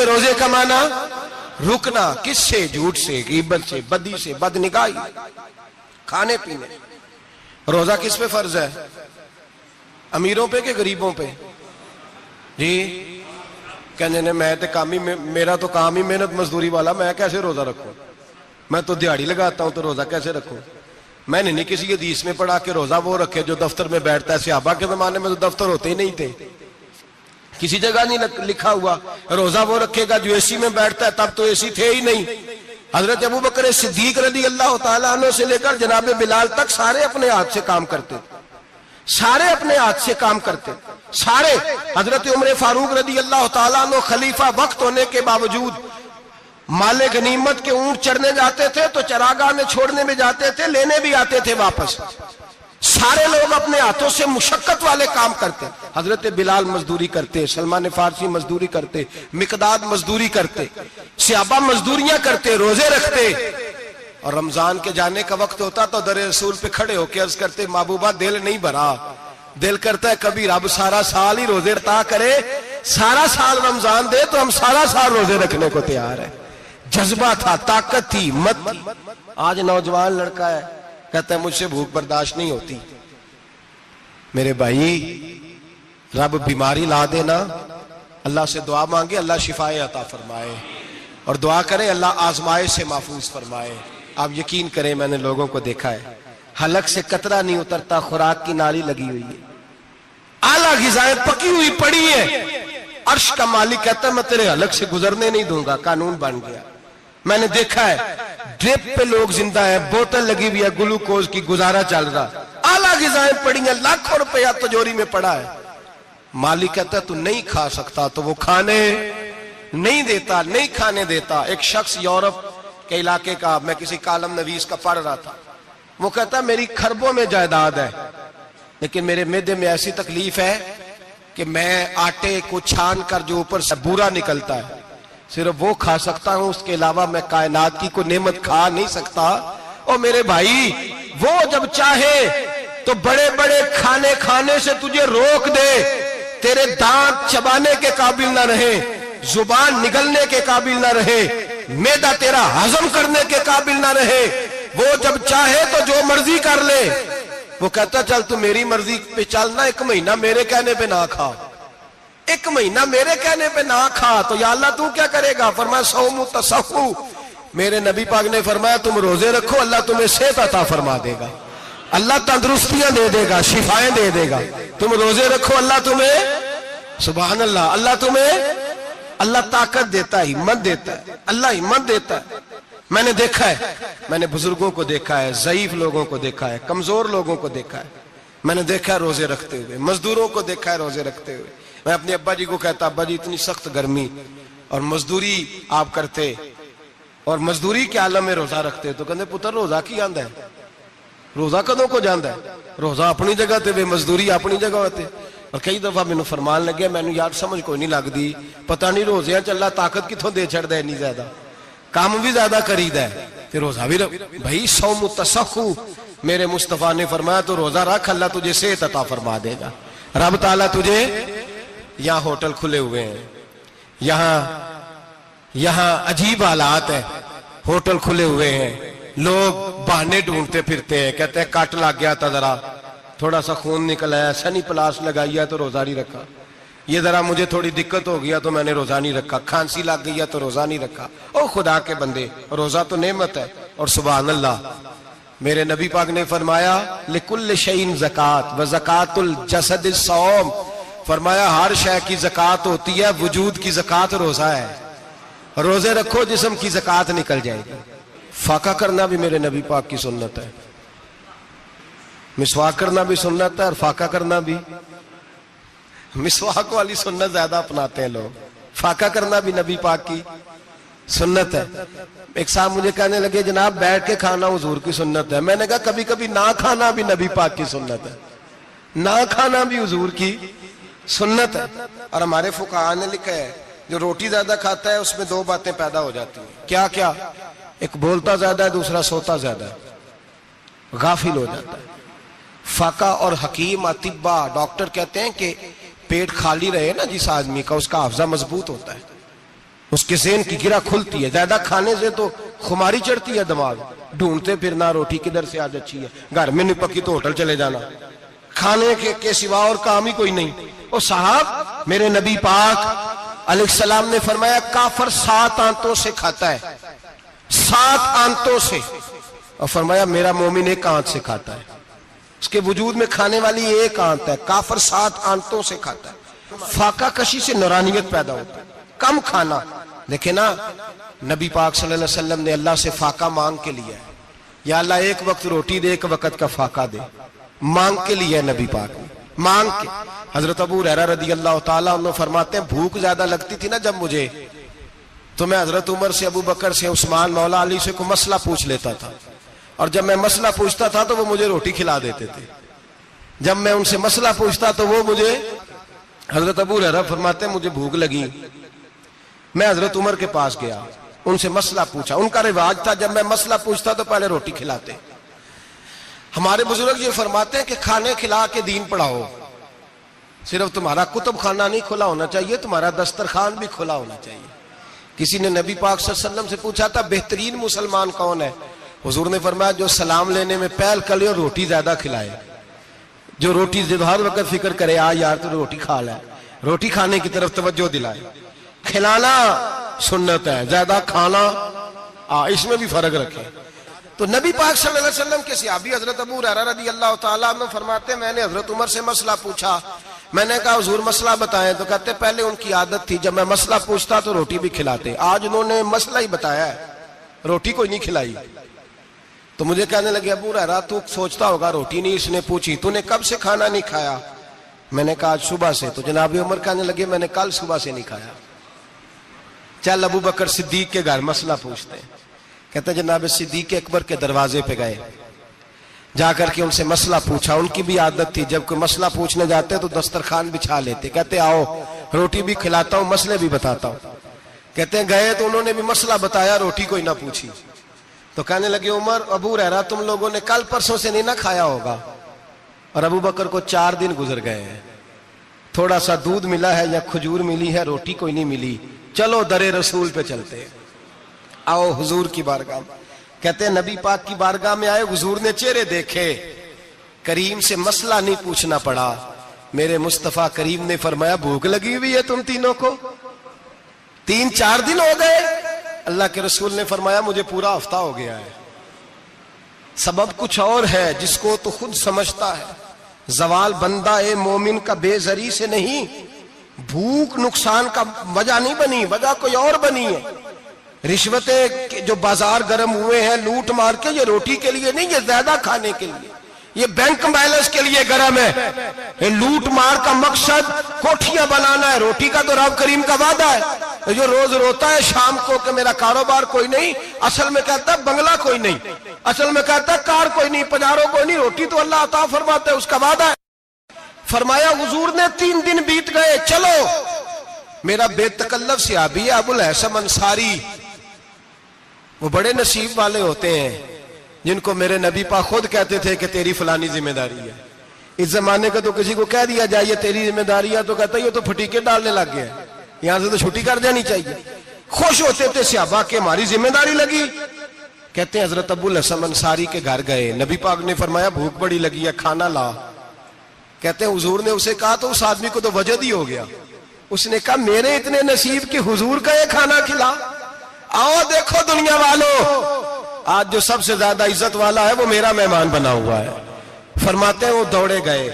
روزے کا معنی رکنا، کس سے؟ جھوٹ سے، غیبت سے، بدی سے، بد نگاہی، کھانے پینے۔ روزہ کس پہ فرض ہے؟ امیروں پہ کہ غریبوں پہ؟ جی کہنے نے میں تو کام ہی، میرا تو کام ہی محنت مزدوری والا، میں کیسے روزہ رکھوں؟ میں تو دیہڑی لگاتا ہوں تو روزہ کیسے رکھوں؟ میں نے نہیں کسی حدیث میں پڑھا کہ روزہ وہ رکھے جو دفتر میں بیٹھتا ہے۔ صحابہ کے زمانے میں تو دفتر ہوتے ہی نہیں تھے، کسی جگہ نہیں لکھا ہوا روزہ وہ رکھے گا جو اے سی میں بیٹھتا ہے، تب تو اے سی تھے ہی نہیں۔ حضرت ابوبکر صدیق رضی اللہ تعالیٰ عنہ سے لے کر جناب بلال تک سارے اپنے ہاتھ سے کام کرتے تھے، سارے اپنے ہاتھ سے کام کرتے، سارے۔ حضرت عمر فاروق رضی اللہ تعالیٰ عنہ خلیفہ وقت ہونے کے باوجود مال غنیمت کے اونٹ چرنے جاتے تھے تو چراگاہ میں چھوڑنے میں جاتے تھے، لینے بھی آتے تھے واپس۔ سارے لوگ اپنے ہاتھوں سے مشقت والے کام کرتے۔ حضرت بلال مزدوری کرتے، سلمان فارسی مزدوری کرتے، مقداد مزدوری کرتے، صحابہ مزدوریاں کرتے، روزے رکھتے۔ اور رمضان کے جانے کا وقت ہوتا تو در رسول پہ کھڑے ہو کے عرض کرتے محبوبہ دل نہیں بھرا، دل کرتا ہے کبھی رب سارا سال ہی روزے عطا کرے، سارا سال رمضان دے تو ہم سارا سال روزے رکھنے کو تیار ہیں۔ جذبہ تھا، طاقت تھی، ہمت تھی۔ آج نوجوان لڑکا ہے کہتا ہے مجھ سے بھوک برداشت نہیں ہوتی۔ میرے بھائی رب بیماری لا دینا، اللہ سے دعا مانگے اللہ شفائے عطا فرمائے، اور دعا کرے اللہ آزمائش سے محفوظ فرمائے۔ آپ یقین کریں میں نے لوگوں کو دیکھا ہے حلق سے قطرہ نہیں اترتا، خوراک کی نالی لگی ہوئی ہے، اعلیٰ غذائیں پکی ہوئی پڑی ہے، عرش کا مالک کہتا ہے میں تیرے حلق سے گزرنے نہیں دوں گا، قانون بن گیا۔ میں نے دیکھا ہے ڈرپ پہ لوگ زندہ ہیں، بوتل لگی ہوئی ہے گلوکوز کی، گزارا چل رہا، اعلیٰ غذائیں پڑی ہیں، لاکھوں روپیہ تجوری میں پڑا ہے۔ مالک کہتا ہے تو نہیں کھا سکتا تو وہ کھانے نہیں دیتا، نہیں کھانے دیتا۔ ایک شخص یورپ کے علاقے کا، میں کسی کالم نویس کا پڑھ رہا تھا، وہ کہتا ہے میری خربوں میں جائیداد ہے لیکن میرے معدے میں ایسی تکلیف ہے کہ میں آٹے کو چھان کر جو اوپر سے بورا نکلتا ہے صرف وہ کھا سکتا ہوں، اس کے علاوہ میں کائنات کی کوئی نعمت کھا نہیں سکتا۔ اور میرے بھائی وہ جب چاہے تو بڑے بڑے کھانے کھانے سے تجھے روک دے، تیرے دانت چبانے کے قابل نہ رہے، زبان نگلنے کے قابل نہ رہے، معدہ تیرا ہضم کرنے کے قابل نہ رہے، وہ جب چاہے تو جو مرضی کر لے۔ وہ کہتا چل تو میری مرضی پہ چلنا، ایک مہینہ میرے کہنے پہ نہ کھا، ایک مہینہ میرے کہنے پہ نہ کھا تو یا اللہ تو کیا کرے گا؟ فرمایا صوم تصحو، میرے نبی پاک نے فرمایا تم روزے رکھو اللہ تمہیں صحت عطا فرما دے گا، اللہ تندرستیاں دے دے گا، شفائیں دے دے گا۔ تم روزے رکھو اللہ تمہیں، سبحان اللہ، اللہ تمہیں، اللہ طاقت دیتا ہے، ہمت دیتا ہے، اللہ ہمت دیتا ہے۔ میں نے دیکھا ہے، میں نے بزرگوں کو دیکھا ہے، ضعیف لوگوں کو دیکھا ہے، کمزور لوگوں کو دیکھا ہے، میں نے دیکھا ہے روزے رکھتے ہوئے، مزدوروں کو دیکھا ہے روزے رکھتے ہوئے۔ میں اپنے ابا جی کو کہتا ابا جی اتنی سخت گرمی اور مزدوری آپ کرتے اور مزدوری کے عالم میں روزہ رکھتے تو کہتے پتر روزہ کی آندا ہے، روزہ کدوں کو جاندا ہے، روزہ اپنی جگہ تے مزدوری اپنی جگہ ہوتے۔ اور کئی دفعہ مینوں فرمان لگے میں یار سمجھ کوئی نہیں لگتی، پتہ نہیں روزیاں چ اللہ طاقت کتوں دے چھڑدا ہے، نہیں زیادہ کام بھی زیادہ کریدا ہے تے روزہ بھی بھائی صوم تصحو، میرے مصطفیٰ نے فرمایا تو روزہ رکھ اللہ تجھے صحت عطا فرما دے گا۔ رب تعالیٰ تجھے، یہاں ہوٹل کھلے ہوئے ہیں، یہاں عجیب حالات ہیں، ہوٹل کھلے ہوئے ہیں، لوگ بہانے ڈھونڈتے پھرتے ہیں، کہتے ہیں کٹ لگ گیا تھا ذرا، تھوڑا سا خون نکل آیا، سنی پلاس لگائی ہے تو روزہ نہیں رکھا، یہ ذرا مجھے تھوڑی دقت ہو گیا تو میں نے روزہ نہیں رکھا، کھانسی لگ گئی ہے تو روزہ نہیں رکھا۔ او خدا کے بندے، روزہ تو نعمت ہے۔ اور سبحان اللہ، میرے نبی پاک نے فرمایا لِكُلِّ شَيْءٍ زَكَاةٌ وَزَكَاةُ الْجَسَدِ الصَّوْمُ، فرمایا ہر شے کی زکوٰۃ ہوتی ہے، وجود کی زکوٰۃ روزہ ہے، روزے رکھو جسم کی زکوٰۃ نکل جائے گی۔ فاقہ کرنا بھی میرے نبی پاک کی سنت ہے، مسواک کرنا بھی سنت ہے اور فاقہ کرنا بھی۔ مسواک والی سنت زیادہ اپناتے ہیں لوگ، فاقہ کرنا بھی نبی پاک کی سنت ہے۔ ایک صاحب مجھے کہنے لگے جناب بیٹھ کے کھانا حضور کی سنت ہے، میں نے کہا کبھی کبھی نہ کھانا بھی نبی پاک کی سنت ہے، نہ کھانا بھی حضور کی سنت ہے۔ اور ہمارے فقہاء نے لکھا ہے جو روٹی زیادہ کھاتا ہے اس میں دو باتیں پیدا ہو جاتی ہیں، کیا کیا؟ ایک بولتا زیادہ ہے، دوسرا سوتا زیادہ ہے، غافل ہو جاتا ہے۔ فقہ اور حکیم اطباء ڈاکٹر کہتے ہیں کہ پیٹ خالی رہے نا جس آدمی کا، اس کا حافظہ مضبوط ہوتا ہے، اس کے ذہن کی گرہ کھلتی ہے. زیادہ کھانے سے تو خماری چڑھتی ہے دماغ, ڈھونڈتے پھرنا روٹی کدھر سے آج اچھی ہے, گھر میں نہیں پکی تو ہوٹل چلے جانا, کھانے کے سوا اور کام ہی کوئی نہیں. اور صاحب میرے نبی پاک علیہ السلام نے فرمایا کافر 7 آنتوں سے کھاتا ہے, 7 آنتوں سے, اور فرمایا میرا مومن 1 آنت سے کھاتا ہے. اس کے وجود میں کھانے والی 1 آنت ہے, کافر 7 آنتوں سے کھاتا ہے. فاقہ کشی سے نورانیت پیدا ہوتا ہے, کم کھانا. دیکھیں نا نبی پاک صلی اللہ علیہ وسلم نے اللہ سے فاقہ مانگ کے لیا ہے, یا اللہ 1 وقت روٹی دے 1 وقت کا فاقہ دے, مانگ کے لیا ہے نبی پاک نے, مانگ کے. حضرت ابو ہریرہ رضی اللہ تعالیٰ عنہ فرماتے ہیں بھوک زیادہ لگتی تھی نا جب مجھے, تو میں حضرت عمر سے, ابو بکر سے, عثمان, مولا علی سے کوئی مسئلہ پوچھ لیتا تھا, اور جب میں مسئلہ پوچھتا تھا تو وہ مجھے روٹی کھلا دیتے تھے. جب میں ان سے مسئلہ پوچھتا تو وہ مجھے, حضرت ابو ہریرہ فرماتے ہیں مجھے بھوک لگی, میں حضرت عمر کے پاس گیا, ان سے مسئلہ پوچھا. ان کا رواج تھا جب میں مسئلہ پوچھتا تو پہلے روٹی کھلاتے. ہمارے بزرگ یہ فرماتے ہیں کہ کھانے کھلا کے دین پڑھاؤ. صرف تمہارا کتب خانہ نہیں کھلا ہونا چاہیے, تمہارا دسترخوان بھی کھلا ہونا چاہیے. کسی نے نبی پاک صلی اللہ علیہ وسلم سے پوچھا تھا بہترین مسلمان کون ہے؟ حضور نے فرمایا جو سلام لینے میں پہل کرے اور روٹی زیادہ کھلائے, جو روٹی ہر وقت فکر کرے آ یار تو روٹی کھا لے, روٹی کھانے کی طرف توجہ دلائے. کھلانا سنت ہے, زیادہ کھانا اس میں بھی فرق رکھے. تو نبی پاک صلی اللہ علیہ وسلم کے صحابی حضرت ابو ہریرہ رضی اللہ تعالیٰ عنہ فرماتے ہیں میں نے حضرت عمر سے مسئلہ پوچھا, میں نے کہا حضور مسئلہ بتائیں, تو کہتے پہلے ان کی عادت تھی جب میں مسئلہ پوچھتا تو روٹی بھی کھلاتے, آج انہوں نے مسئلہ ہی بتایا ہے, روٹی کوئی نہیں کھلائی. تو مجھے کہنے لگے ابو ہریرہ تو سوچتا ہوگا روٹی نہیں اس نے پوچھی, تو نے کب سے کھانا نہیں کھایا؟ میں نے کہا آج صبح سے. تو جناب عمر کہنے لگے میں نے کل صبح سے نہیں کھایا. چل ابو بکر صدیق کے گھر مسئلہ پوچھتے ہیں. کہتے ہیں جناب صدیق اکبر کے دروازے پہ گئے, جا کر کے ان سے مسئلہ پوچھا. ان کی بھی عادت تھی جب کوئی مسئلہ پوچھنے جاتے تو دسترخوان بچھا لیتے, کہتے آؤ روٹی بھی کھلاتا ہوں مسئلے بھی بتاتا ہوں. کہتے ہیں گئے تو انہوں نے بھی مسئلہ بتایا, روٹی کوئی نہ پوچھی. تو کہنے لگے عمر ابو ہریرہ تم لوگوں نے کل پرسوں سے نہیں نہ کھایا ہوگا. اور ابو بکر کو 4 دن گزر گئے ہیں, تھوڑا سا دودھ ملا ہے یا کھجور ملی ہے, روٹی کوئی نہیں ملی. چلو در رسول پہ چلتے, آؤ حضور کی بارگاہ. کہتے ہیں نبی پاک کی بارگاہ میں آئے, حضور نے چہرے دیکھے, کریم سے مسئلہ نہیں پوچھنا پڑا. میرے مصطفیٰ کریم نے فرمایا بھوک لگی ہوئی ہے تم تینوں کو, 3-4 دن ہو گئے. اللہ کے رسول نے فرمایا مجھے پورا ہفتہ ہو گیا ہے. سبب کچھ اور ہے جس کو تو خود سمجھتا ہے. زوال بندہ مومن کا بے زری سے نہیں, بھوک نقصان کا وجہ نہیں بنی, وجہ کوئی اور بنی ہے. رشوتیں جو بازار گرم ہوئے ہیں لوٹ مار کے, یہ روٹی کے لیے نہیں, یہ زیادہ کھانے کے لیے, یہ بینک بیلنس کے لیے گرم ہے. یہ لوٹ مار کا مقصد کوٹھیاں بنانا ہے, روٹی کا تو رب کریم کا وعدہ ہے. جو روز روتا ہے شام کو کہ میرا کاروبار کوئی نہیں, اصل میں کہتا ہے بنگلہ کوئی نہیں, اصل میں کہتا ہے کار کوئی نہیں, پجاروں کوئی نہیں, روٹی تو اللہ عطا فرماتا ہے, اس کا وعدہ ہے. فرمایا حضور نے 3 دن بیت گئے, چلو. میرا بے تکلف صحابی ہے ابو الحسن انصاری, وہ بڑے نصیب والے ہوتے ہیں جن کو میرے نبی پاک خود کہتے تھے کہ تیری فلانی ذمہ داری ہے. اس زمانے کا تو کسی کو کہہ دیا جائے تیری ذمہ داری ہے تو کہتا ہے یہ تو پھٹیکے ڈالنے لگ گیا, یہاں سے تو چھٹی کر جانی چاہیے. خوش ہوتے تھے صحابہ کہ ہماری ذمہ داری لگی. کہتے ہیں حضرت ابو الحسن انصاری کے گھر گئے, نبی پاک نے فرمایا بھوک بڑی لگی ہے کھانا لا. کہتے ہیں حضور نے اسے کہا تو اس آدمی کو تو وجد ہی ہو گیا. اس نے کہا میرے اتنے نصیب کہ حضور کا یہ کھانا کھلا. آؤ دیکھو دنیا والو, آج جو سب سے زیادہ عزت والا ہے وہ میرا مہمان بنا ہوا ہے. فرماتے ہیں وہ دوڑے گئے,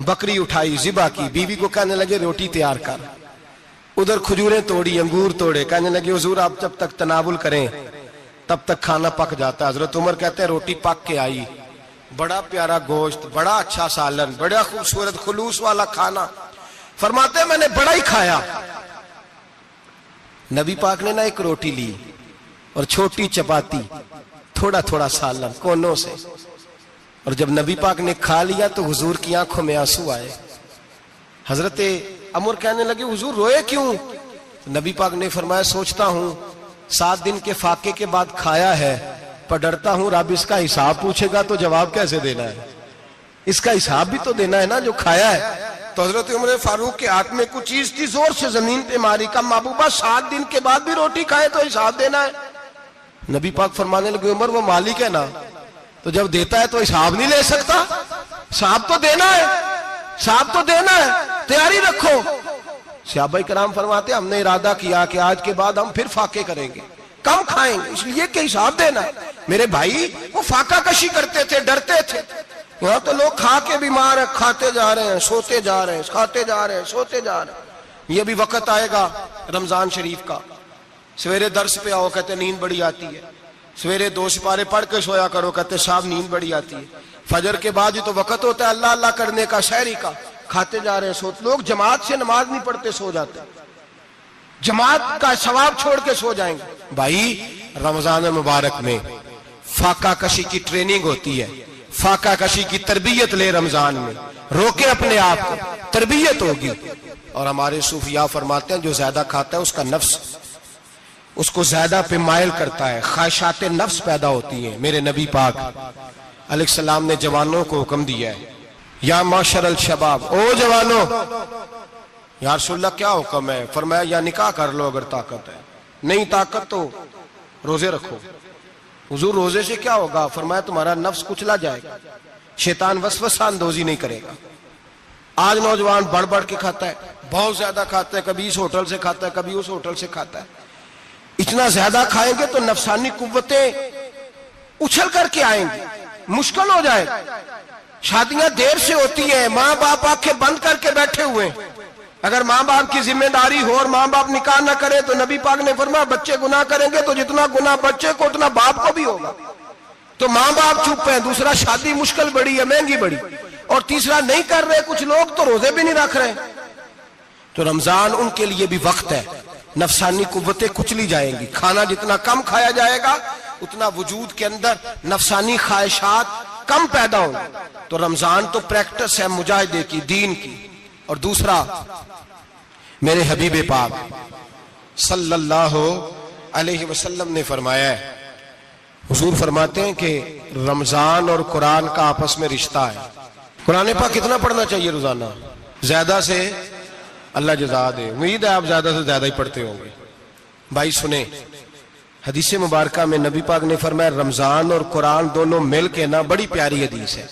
بکری اٹھائی, ذبح کی, بیوی کو کہنے لگے روٹی تیار کر. ادھر کھجوریں توڑی, انگور توڑے, کہنے لگے حضور آپ جب تک تناول کریں تب تک کھانا پک جاتا ہے. حضرت عمر کہتے ہیں روٹی پک کے آئی, بڑا پیارا گوشت, بڑا اچھا سالن, بڑا خوبصورت خلوص والا کھانا. فرماتے ہیں میں نے بڑا ہی کھایا. نبی پاک نے نا ایک روٹی لی اور چھوٹی چپاتی, تھوڑا تھوڑا سالن کونوں سے, اور جب نبی پاک نے کھا لیا تو حضور کی آنکھوں میں آنسو آئے. حضرت عمر کہنے لگے حضور روئے کیوں؟ نبی پاک نے فرمایا سوچتا ہوں 7 دن کے فاقے کے بعد کھایا ہے, پر ڈرتا ہوں رب اس کا حساب پوچھے گا تو جواب کیسے دینا ہے, اس کا حساب بھی تو دینا ہے نا جو کھایا ہے. تو حضرت عمر فاروق کے ہاتھ میں کچھ چیز تھی، زور سے زمین پہ ماری، کہا محبوبہ 7 دن کے بعد بھی روٹی کھائے تو حساب دینا ہے۔ نبی پاک فرمانے لگے عمر وہ مالک ہے نا، تو جب دیتا ہے تو حساب نہیں لے سکتا، حساب تو دینا ہے، حساب تو دینا ہے، تیاری رکھو۔ صحابہ کرام فرماتے ہم نے ارادہ کیا کہ آج کے بعد ہم پھر فاقے کریں گے، کم کھائیں گے، اس لیے کہ حساب دینا ہے۔ میرے بھائی وہ فاقہ کشی کرتے تھے، ڈرتے تھے۔ یہاں تو لوگ کھا کے بیمار ہیں، کھاتے جا رہے ہیں، سوتے جا رہے ہیں، کھاتے جا رہے ہیں، سوتے جا رہے ہیں۔ یہ بھی وقت آئے گا رمضان شریف کا، سویرے درس پہ آؤ کہتے نیند بڑی آتی ہے، سویرے 2 سپارے پڑھ کے سویا کرو کہتے صاحب نیند بڑی آتی ہے، فجر کے بعد ہی تو وقت ہوتا ہے اللہ اللہ کرنے کا، سحری کا، کھاتے جا رہے ہیں، سوتے۔ لوگ جماعت سے نماز نہیں پڑھتے، سو جاتے، جماعت کا ثواب چھوڑ کے سو جائیں گے۔ بھائی رمضان مبارک میں فاقہ کشی کی ٹریننگ ہوتی ہے، فاقہ کشی کی تربیت لے، رمضان میں روکے اپنے آپ کو، تربیت ہوگی۔ اور ہمارے صوفیاء فرماتے ہیں جو زیادہ کھاتا ہے اس کا نفس اس کو زیادہ پہ مائل کرتا ہے، خواہشات نفس پیدا ہوتی ہیں۔ میرے نبی پاک علیہ السلام نے جوانوں کو حکم دیا ہے، یا معاشر الشباب، او جوانوں، یا رسول اللہ کیا حکم ہے؟ فرمایا یا نکاح کر لو اگر طاقت ہے، نہیں طاقت تو روزے رکھو۔ حضور روزے سے کیا ہوگا؟ فرمایا تمہارا نفس کچلا جائے گا، شیطان وسوسہ اندوزی نہیں کرے گا۔ آج نوجوان بڑھ بڑھ کے کھاتا ہے، بہت زیادہ کھاتا ہے، کبھی اس ہوٹل سے کھاتا ہے، کبھی اس ہوٹل سے کھاتا ہے۔ اتنا زیادہ کھائیں گے تو نفسانی قوتیں اچھل کر کے آئیں گی، مشکل ہو جائے گا۔ شادیاں دیر سے ہوتی ہیں، ماں باپ آنکھیں بند کر کے بیٹھے ہوئے ہیں۔ اگر ماں باپ کی ذمہ داری ہو اور ماں باپ نکاح نہ کرے تو نبی پاک نے فرمایا بچے گناہ کریں گے تو جتنا گناہ بچے کو اتنا باپ کو بھی ہوگا۔ تو ماں باپ چپ ہیں، دوسرا شادی مشکل بڑی ہے، مہنگی بڑی، اور تیسرا نہیں کر رہے کچھ لوگ تو روزے بھی نہیں رکھ رہے۔ تو رمضان ان کے لیے بھی وقت ہے، نفسانی قوتیں کچلی جائیں گی، کھانا جتنا کم کھایا جائے گا اتنا وجود کے اندر نفسانی خواہشات کم پیدا ہوں گے۔ تو رمضان تو پریکٹس ہے مجاہدے کی، دین کی۔ اور دوسرا میرے حبیب پاک صلی اللہ علیہ وسلم نے فرمایا ہے، حضور فرماتے ہیں کہ رمضان اور قرآن کا آپس میں رشتہ ہے۔ قرآن پاک کتنا پڑھنا چاہیے روزانہ؟ زیادہ سے اللہ جزا دے، امید ہے آپ زیادہ سے زیادہ ہی پڑھتے ہوں گے۔ بھائی سنیں، حدیث مبارکہ میں نبی پاک نے فرمایا رمضان اور قرآن دونوں مل کے نا، بڑی پیاری حدیث ہے،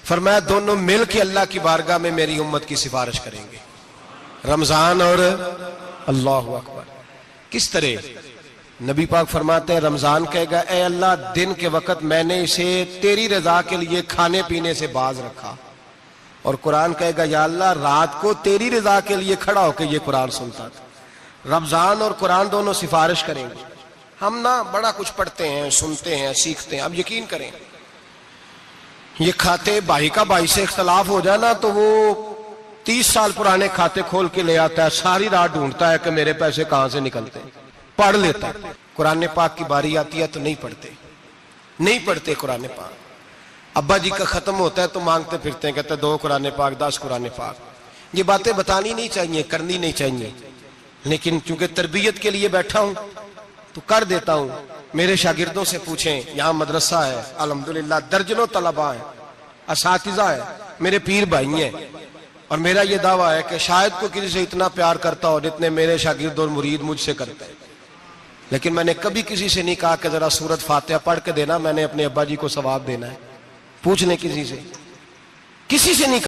فرمایا دونوں مل کے اللہ کی بارگاہ میں میری امت کی سفارش کریں گے، رمضان اور اللہ اکبر۔ کس طرح؟ نبی پاک فرماتے ہیں رمضان کہے گا اے اللہ دن کے وقت میں نے اسے تیری رضا کے لیے کھانے پینے سے باز رکھا، اور قرآن کہے گا یا اللہ رات کو تیری رضا کے لیے کھڑا ہو کے یہ قرآن سنتا تھا۔ رمضان اور قرآن دونوں سفارش کریں گے۔ ہم نا بڑا کچھ پڑھتے ہیں، سنتے ہیں، سیکھتے ہیں، اب یقین کریں یہ کھاتے بھائی کا بھائی سے اختلاف ہو جائے نا تو وہ 30 سال پرانے کھاتے کھول کے لے آتا ہے، ساری رات ڈھونڈتا ہے کہ میرے پیسے کہاں سے نکلتے ہیں، پڑھ لیتا ہے۔ قرآن پاک کی باری آتی ہے تو نہیں پڑھتے قرآن پاک۔ ابا جی کا ختم ہوتا ہے تو مانگتے پھرتے ہیں، کہتے ہیں 2 قرآن پاک، 10 قرآن پاک۔ یہ باتیں بتانی نہیں چاہیے، کرنی نہیں چاہیے، لیکن چونکہ تربیت کے لیے بیٹھا ہوں تو کر دیتا ہوں۔ میرے شاگردوں سے پوچھیں، یہاں مدرسہ ہے الحمدللہ، درجنوں طلباء ہیں، اساتذہ ہیں، میرے پیر بھائی ہیں، اور میرا یہ دعویٰ ہے کہ شاید کوئی کسی سے اتنا پیار کرتا ہو جتنے میرے شاگرد اور مرید مجھ سے کرتے ہیں، لیکن میں نے کبھی کسی سے نہیں کہا کہ ذرا سورت فاتحہ پڑھ کے دینا، میں نے اپنے ابا جی کو ثواب دینا ہے۔ پوچھ لیں کسی سے نہیں